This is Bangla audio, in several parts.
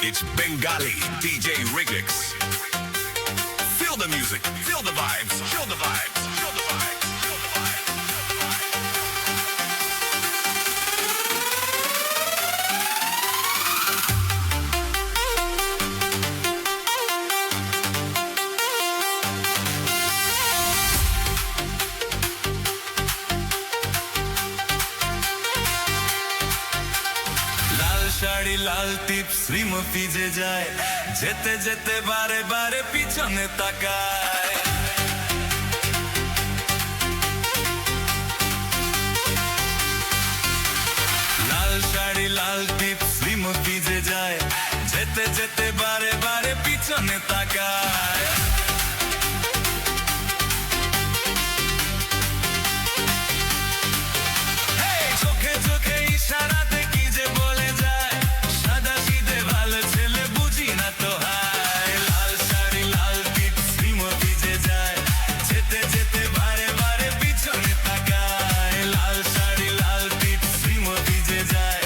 It's Bengali DJ Rigix. Feel the music, feel the vibes, feel the vibes, feel the vibes, feel the vibes. Sari লাল টিপ শ্রীমতী যে যায় যেতে যেতে বারে বারে পিছনে তাকায় লাল শাড়ি লাল টিপ শ্রীমতী যে যায় যেতে যেতে বারে বারে পিছনে তাকায় চোখে চোখে ইশারাতে কি যে বলে যায় সাদা সিধে ভালো ছেলে বুঝি না তো হায় লাল শাড়ি লাল টিপ শ্রীমতী যে যায় যেতে যেতে বারে বারে পিছনে তাকায় লাল শাড়ি লাল টিপ শ্রীমতী যে যায়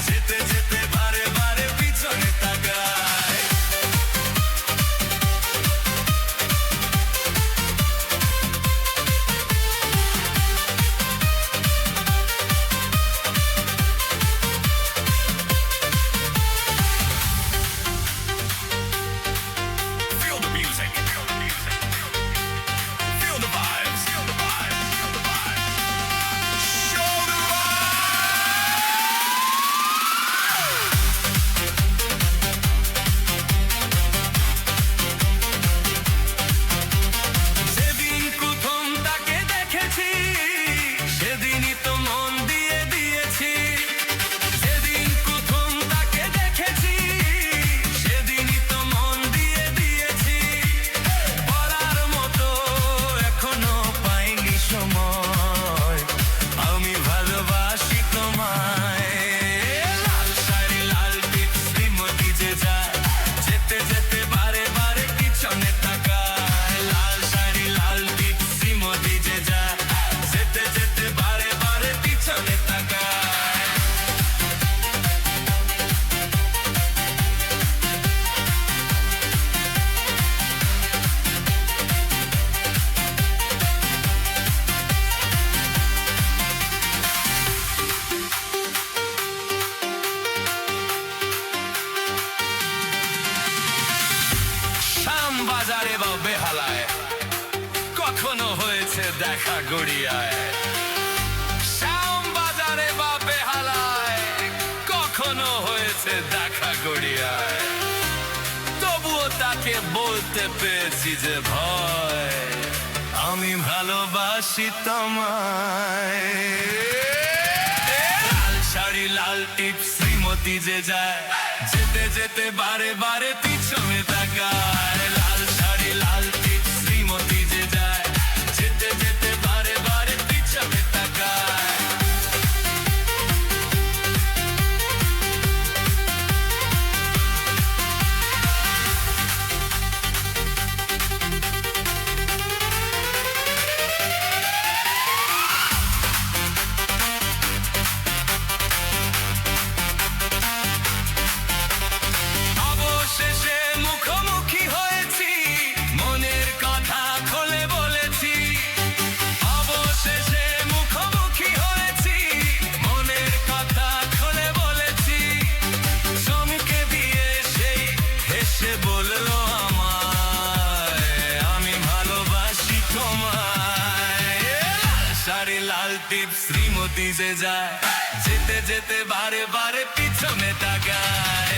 যেতে যেতে বারে বারে পিছনে তাকায় Feel the music, feel the music, feel the vibes, feel the vibes, feel the vibes. Show the সেদিন প্রথম তাকে দেখেছি সেদিনই তো মন দিয়ে দিয়েছি সেদিন প্রথম তাকে দেখেছি সেদিনই তো মন দিয়ে দিয়েছি বলার মতো এখনো পাইনি সময় আমি ভালোবাসি তোমায় লাল শাড়ি লাল টিপ শ্রীমতী যে যায় যেতে যেতে বারে বারে পিছনে তাকায় লাল শাড়ি লাল টিপ শ্রীমতী যে যায় যেতে যেতে বারে বারে পিছনে তাকায় শাম বাজারে বা বেহালায় কখনো হয়েছে দেখা গড়িয়ায় শাম বাজারে বা বেহালায় কখনো হয়েছে দেখা গড়িয়ায় তবুও তাকে বলতে পেরেছি যে ভয় আমি ভালোবাসি তোমায় লাল শাড়ি লাল টিপ শ্রীমতী যে যায় যেতে যেতে বারে বারে পিছনে তাকায় লাল শাড়ি লাল টিপ শ্রীমতী যে যায় যেতে যেতে বারে বারে পিছনে তাকায় অবশেষে মুখোমুখি হয়েছি মনের কথা খুলে বলেছি অবশেষে মুখোমুখি হয়েছি মনের কথা খুলে বলেছি চমকে দিয়ে সেই হেসে বললো আমায় আমি ভালোবাসি তোমায় লাল শাড়ি লাল টিপ শ্রীমতী যে যায় যেতে যেতে বারে বারে পিছনে তাকায়